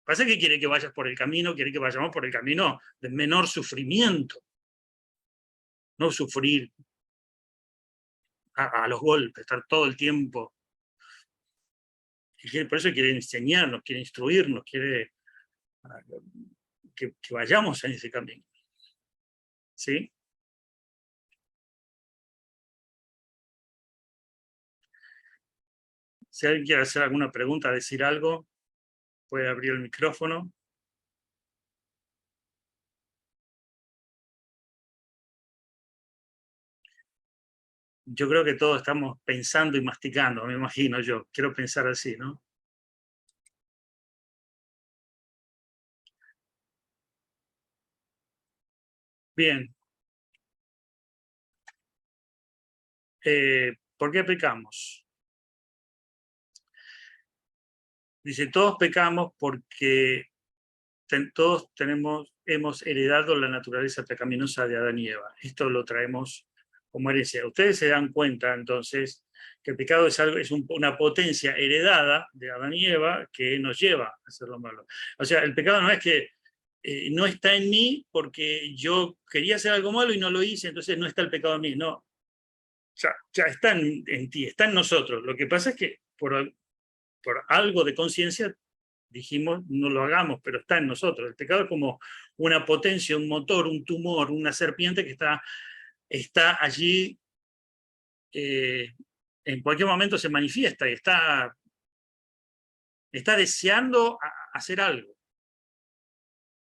Pasa que quiere que vayas por el camino, quiere que vayamos por el camino de menor sufrimiento. No sufrir a los golpes, estar todo el tiempo. Por eso quiere enseñarnos, quiere instruirnos, quiere que vayamos en ese camino. ¿Sí? Si alguien quiere hacer alguna pregunta, decir algo, puede abrir el micrófono. Yo creo que todos estamos pensando y masticando, me imagino yo. Quiero pensar así, ¿no? Bien. ¿Por qué pecamos? Dice, todos pecamos porque todos hemos heredado la naturaleza pecaminosa de Adán y Eva. Esto lo traemos como herencia. Ustedes se dan cuenta, entonces, que el pecado es una potencia heredada de Adán y Eva que nos lleva a hacer lo malo. O sea, el pecado no es que no está en mí porque yo quería hacer algo malo y no lo hice, entonces no está el pecado en mí. No, ya está en ti, está en nosotros. Lo que pasa es que por algo de conciencia dijimos no lo hagamos, pero está en nosotros. El pecado es como una potencia, un motor, un tumor, una serpiente que está allí, en cualquier momento se manifiesta y está deseando hacer algo.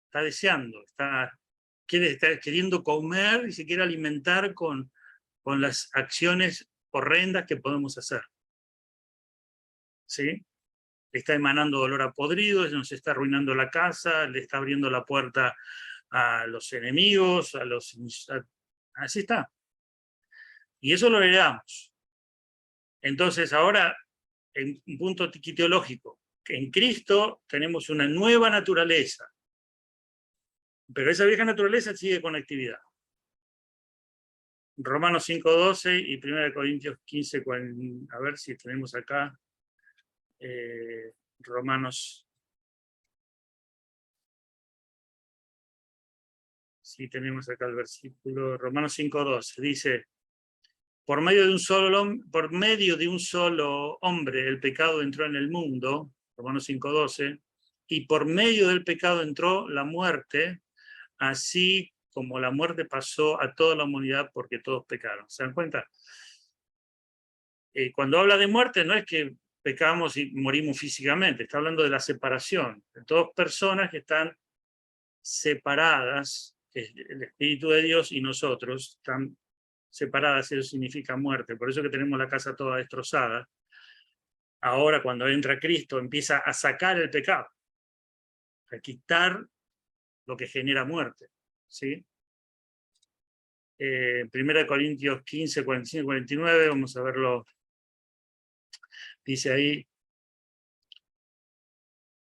Está deseando, está queriendo comer y se quiere alimentar con las acciones horrendas que podemos hacer. ¿Sí? Le está emanando dolor a podrido, nos está arruinando la casa, le está abriendo la puerta a los enemigos, así está. Y eso lo heredamos. Entonces ahora, en un punto teológico, que en Cristo tenemos una nueva naturaleza, pero esa vieja naturaleza sigue con actividad. Romanos 5:12 y 1 Corintios 15, a ver si tenemos acá, Romanos, si tenemos acá el versículo, Romanos 5:12, dice, por medio de un solo hombre el pecado entró en el mundo, Romanos 5:12, y por medio del pecado entró la muerte, así como la muerte pasó a toda la humanidad porque todos pecaron. ¿Se dan cuenta? Cuando habla de muerte no es que pecamos y morimos físicamente, está hablando de la separación, de dos personas que están separadas, el Espíritu de Dios y nosotros, están separadas, eso significa muerte, por eso que tenemos la casa toda destrozada. Ahora cuando entra Cristo empieza a sacar el pecado, a quitar lo que genera muerte, ¿sí? 1 Corintios 15, 45, 49, vamos a verlo, dice ahí,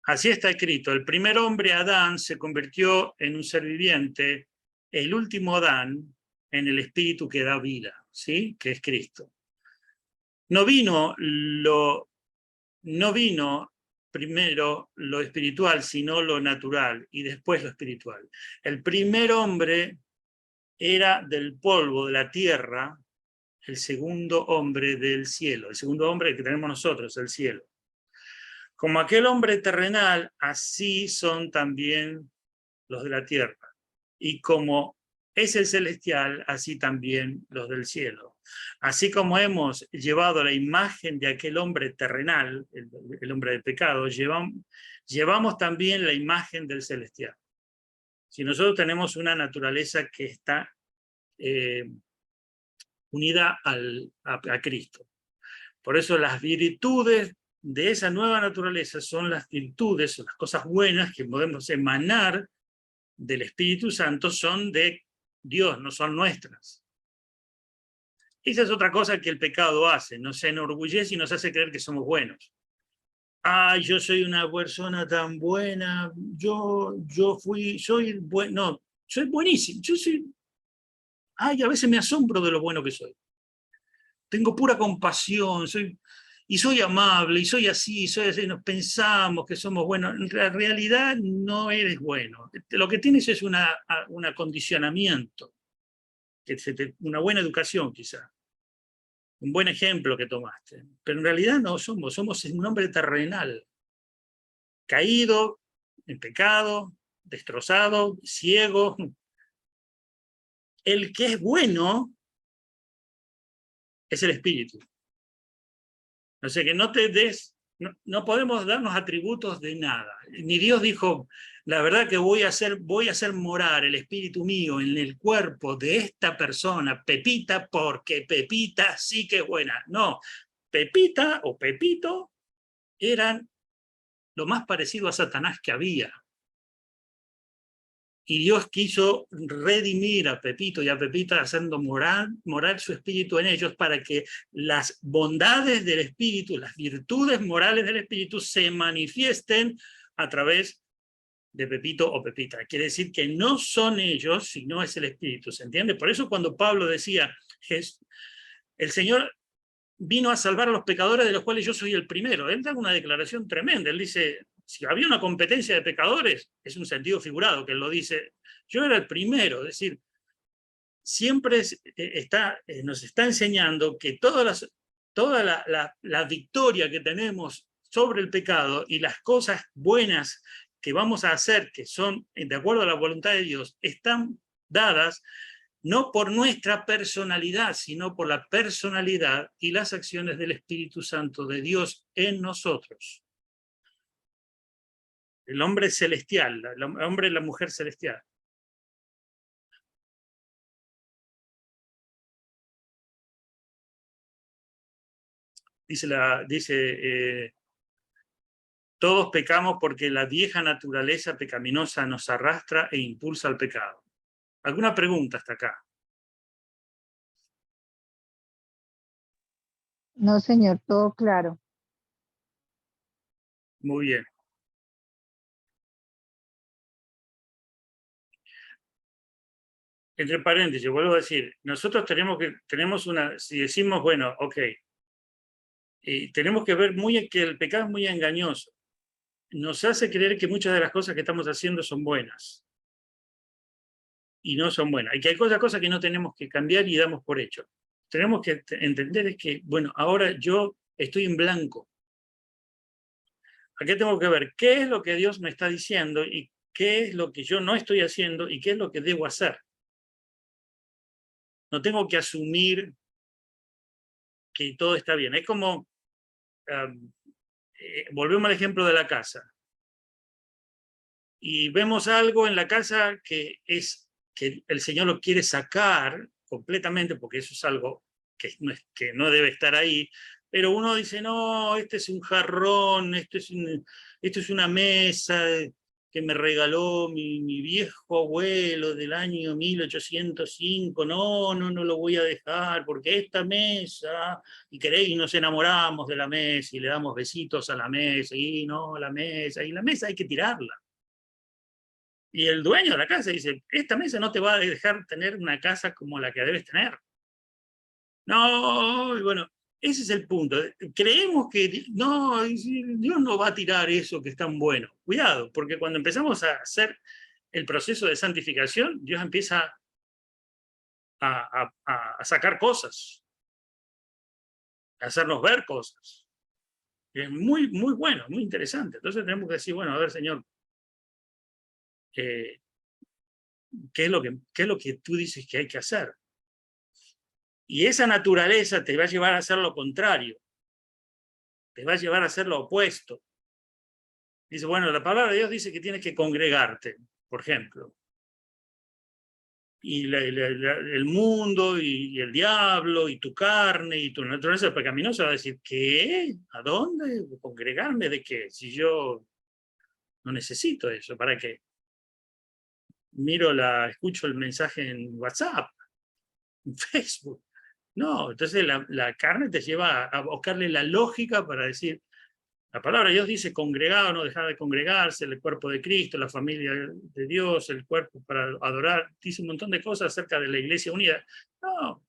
así está escrito, el primer hombre, Adán, se convirtió en un ser viviente, el último Adán en el espíritu que da vida, ¿sí? Que es Cristo. No vino primero lo espiritual, sino lo natural, y después lo espiritual. El primer hombre era del polvo, de la tierra, el segundo hombre del cielo, el segundo hombre que tenemos nosotros, el cielo. Como aquel hombre terrenal, así son también los de la tierra. Y como es el celestial, así también los del cielo. Así como hemos llevado la imagen de aquel hombre terrenal, el hombre de pecado, llevamos también la imagen del celestial. Si nosotros tenemos una naturaleza que está unida a Cristo. Por eso las virtudes de esa nueva naturaleza son las virtudes, son las cosas buenas que podemos emanar del Espíritu Santo, son de Dios, no son nuestras. Esa es otra cosa que el pecado hace, nos enorgullece y nos hace creer que somos buenos. Ay, yo soy una persona tan buena, soy bueno, no, soy buenísimo, a veces me asombro de lo bueno que soy. Tengo pura compasión, soy amable, y soy así, nos pensamos que somos buenos. En la realidad no eres bueno. Lo que tienes es un acondicionamiento, una buena educación quizá, un buen ejemplo que tomaste. Pero en realidad no somos un hombre terrenal, caído, en pecado, destrozado, ciego. El que es bueno es el espíritu. O sea que no te des, no podemos darnos atributos de nada. Ni Dios dijo, la verdad que voy a hacer morar el espíritu mío en el cuerpo de esta persona, Pepita, porque Pepita sí que es buena. No, Pepita o Pepito eran lo más parecido a Satanás que había. Y Dios quiso redimir a Pepito y a Pepita haciendo morar su espíritu en ellos para que las bondades del espíritu, las virtudes morales del espíritu se manifiesten a través de Pepito o Pepita. Quiere decir que no son ellos, sino es el espíritu, ¿se entiende? Por eso cuando Pablo decía, el Señor vino a salvar a los pecadores de los cuales yo soy el primero. Él da una declaración tremenda. Él dice, si había una competencia de pecadores, es un sentido figurado que él lo dice, yo era el primero. Es decir, siempre nos está enseñando que toda la victoria que tenemos sobre el pecado y las cosas buenas que vamos a hacer, que son de acuerdo a la voluntad de Dios, están dadas no por nuestra personalidad, sino por la personalidad y las acciones del Espíritu Santo de Dios en nosotros. El hombre celestial, el hombre y la mujer celestial. Dice todos pecamos porque la vieja naturaleza pecaminosa nos arrastra e impulsa al pecado. ¿Alguna pregunta hasta acá? No, señor, todo claro. Muy bien. Entre paréntesis, vuelvo a decir, nosotros tenemos una, si decimos, bueno, ok, tenemos que ver que el pecado es muy engañoso. Nos hace creer que muchas de las cosas que estamos haciendo son buenas. Y no son buenas. Y que hay cosas que no tenemos que cambiar y damos por hecho. Tenemos que entender es que, bueno, ahora yo estoy en blanco. Aquí tengo que ver qué es lo que Dios me está diciendo y qué es lo que yo no estoy haciendo y qué es lo que debo hacer. No tengo que asumir que todo está bien. Es como, volvemos al ejemplo de la casa. Y vemos algo en la casa que el Señor lo quiere sacar completamente, porque eso es algo que no debe estar ahí, pero uno dice, no, este es un jarrón, esto es una mesa que me regaló mi viejo abuelo del año 1805, no lo voy a dejar, porque esta mesa, y nos enamoramos de la mesa, y le damos besitos a la mesa, y no, la mesa hay que tirarla. Y el dueño de la casa dice, esta mesa no te va a dejar tener una casa como la que debes tener. No, y bueno, ese es el punto. Creemos que no, Dios no va a tirar eso que es tan bueno. Cuidado, porque cuando empezamos a hacer el proceso de santificación, Dios empieza a sacar cosas, a hacernos ver cosas. Es muy, muy bueno, muy interesante. Entonces tenemos que decir, bueno, a ver, Señor, ¿qué es lo que tú dices que hay que hacer? Y esa naturaleza te va a llevar a hacer lo contrario, te va a llevar a hacer lo opuesto. Dice, bueno, la palabra de Dios dice que tienes que congregarte, por ejemplo. Y el mundo y el diablo y tu carne y tu naturaleza pecaminosa va a decir, ¿qué? ¿A dónde? ¿Congregarme de qué? Si yo no necesito eso, ¿para qué? Escucho el mensaje en WhatsApp, en Facebook. No, entonces la carne te lleva a buscarle la lógica para decir, la palabra de Dios dice congregado, no dejar de congregarse, el cuerpo de Cristo, la familia de Dios, el cuerpo para adorar, dice un montón de cosas acerca de la iglesia unida. No,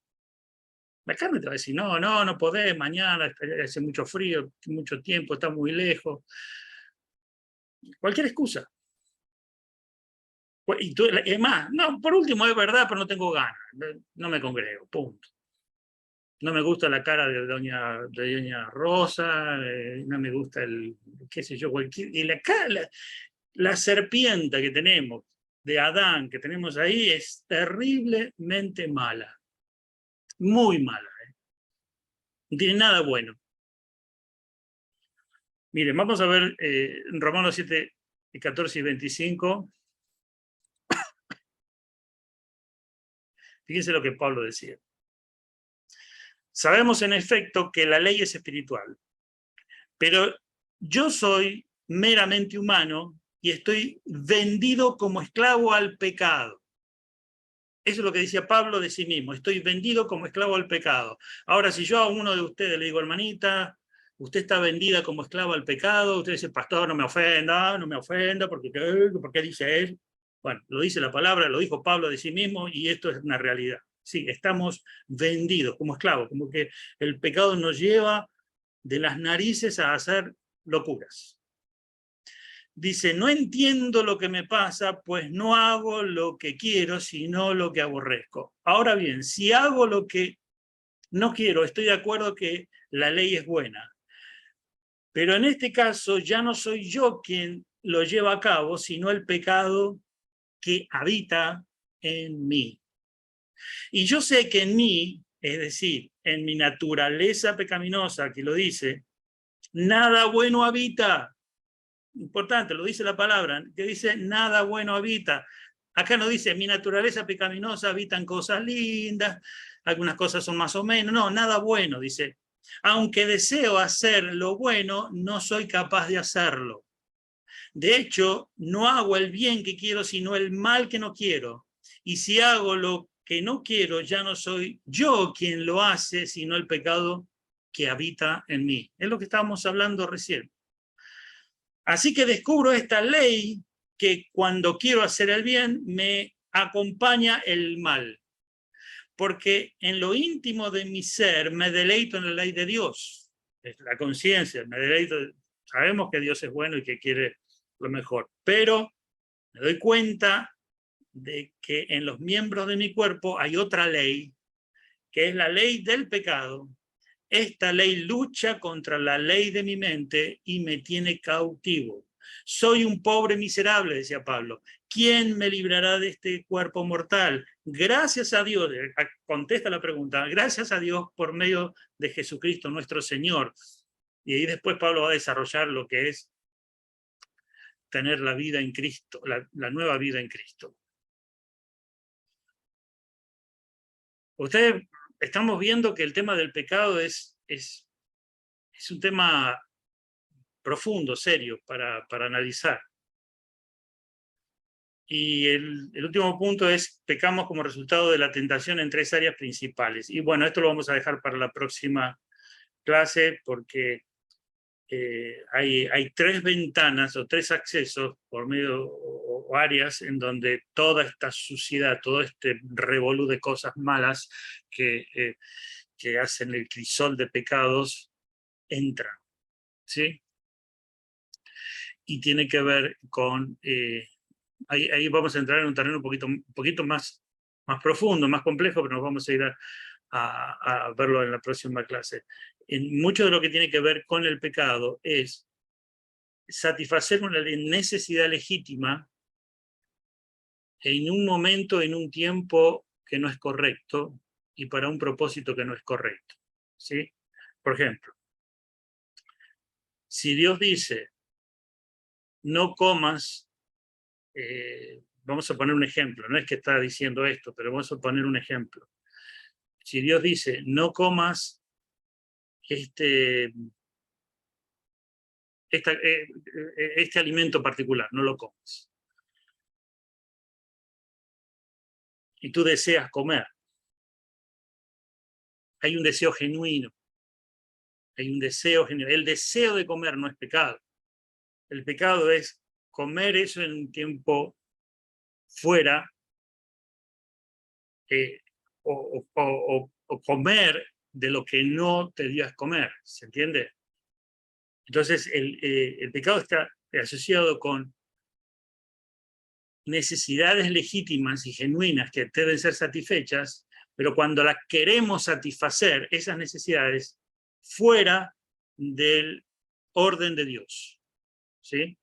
la carne te va a decir, no podés, mañana hace mucho frío, mucho tiempo, está muy lejos. Cualquier excusa. Y es más, no, por último es verdad, pero no tengo ganas, no me congrego, punto. No me gusta la cara de doña Rosa, no me gusta qué sé yo, y la serpiente que tenemos de Adán, que tenemos ahí, es terriblemente mala, muy mala, no tiene nada bueno. Miren, vamos a ver Romanos 7, 14 y 25. Fíjense lo que Pablo decía. Sabemos en efecto que la ley es espiritual, pero yo soy meramente humano y estoy vendido como esclavo al pecado. Eso es lo que decía Pablo de sí mismo, estoy vendido como esclavo al pecado. Ahora, si yo a uno de ustedes le digo, hermanita, usted está vendida como esclavo al pecado, usted dice, pastor, no me ofenda, ¿por qué dice eso? Bueno, lo dice la palabra, lo dijo Pablo de sí mismo, y esto es una realidad. Sí, estamos vendidos como esclavos, como que el pecado nos lleva de las narices a hacer locuras. Dice, no entiendo lo que me pasa, pues no hago lo que quiero, sino lo que aborrezco. Ahora bien, si hago lo que no quiero, estoy de acuerdo que la ley es buena. Pero en este caso ya no soy yo quien lo lleva a cabo, sino el pecado que habita en mí. Y yo sé que en mí, es decir, en mi naturaleza pecaminosa, que lo dice, nada bueno habita. Importante, lo dice la palabra, que dice nada bueno habita. Acá no dice mi naturaleza pecaminosa habitan cosas lindas, algunas cosas son más o menos, no, nada bueno, dice. Aunque deseo hacer lo bueno, no soy capaz de hacerlo. De hecho, no hago el bien que quiero, sino el mal que no quiero. Y si hago lo que no quiero, ya no soy yo quien lo hace, sino el pecado que habita en mí. Es lo que estábamos hablando recién. Así que descubro esta ley que cuando quiero hacer el bien me acompaña el mal. Porque en lo íntimo de mi ser me deleito en la ley de Dios. Es la conciencia, me deleito. Sabemos que Dios es bueno y que quiere lo mejor. Pero me doy cuenta de que en los miembros de mi cuerpo hay otra ley, que es la ley del pecado. Esta ley lucha contra la ley de mi mente y me tiene cautivo. Soy un pobre miserable, decía Pablo. ¿Quién me librará de este cuerpo mortal? Gracias a Dios, contesta la pregunta, gracias a Dios por medio de Jesucristo nuestro Señor. Y ahí después Pablo va a desarrollar lo que es tener la vida en Cristo, la nueva vida en Cristo. Ustedes estamos viendo que el tema del pecado es un tema profundo, serio, para analizar. Y el último punto es, pecamos como resultado de la tentación en 3 áreas principales. Y bueno, esto lo vamos a dejar para la próxima clase, porque hay 3 ventanas o 3 accesos por medio o áreas en donde toda esta suciedad, todo este revolú de cosas malas que hacen el crisol de pecados entra, ¿sí? Y tiene que ver con, ahí vamos a entrar en un terreno un poquito más profundo, más complejo, pero nos vamos a ir a verlo en la próxima clase. Mucho de lo que tiene que ver con el pecado es satisfacer una necesidad legítima en un momento, en un tiempo que no es correcto y para un propósito que no es correcto, ¿sí? Por ejemplo, si Dios dice, no comas, vamos a poner un ejemplo, no es que está diciendo esto, pero vamos a poner un ejemplo. Si Dios dice, no comas este alimento particular, no lo comas. Y tú deseas comer. Hay un deseo genuino. Hay un deseo genuino. El deseo de comer no es pecado. El pecado es comer eso en un tiempo fuera o comer de lo que no te debías comer. ¿Se entiende? Entonces, el pecado está asociado con necesidades legítimas y genuinas que deben ser satisfechas, pero cuando las queremos satisfacer, esas necesidades, fuera del orden de Dios, ¿sí?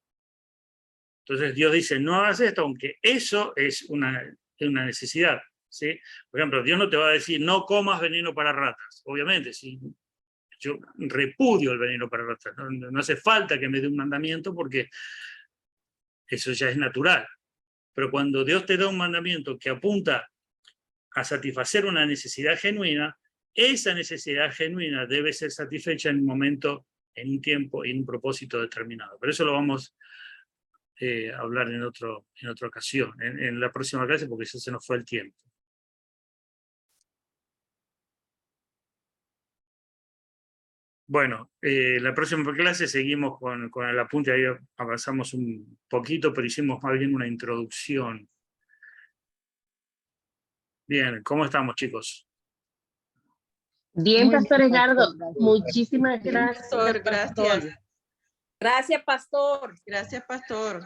Entonces Dios dice, no hagas esto, aunque eso es una necesidad, ¿sí? Por ejemplo, Dios no te va a decir, no comas veneno para ratas, obviamente, ¿sí? Yo repudio el veneno para ratas, no hace falta que me dé un mandamiento porque eso ya es natural. Pero cuando Dios te da un mandamiento que apunta a satisfacer una necesidad genuina, esa necesidad genuina debe ser satisfecha en un momento, en un tiempo y en un propósito determinado. Pero eso lo vamos hablar en otra ocasión, en la próxima clase, porque ya se nos fue el tiempo. Bueno, la próxima clase seguimos con el apunte, ahí avanzamos un poquito, pero hicimos más bien una introducción. Bien, ¿cómo estamos, chicos? Bien, Muy Pastor bien, Edgardo, pastor, gracias. muchísimas gracias, Pastor, gracias. pastor. Gracias, pastor. Gracias, pastor.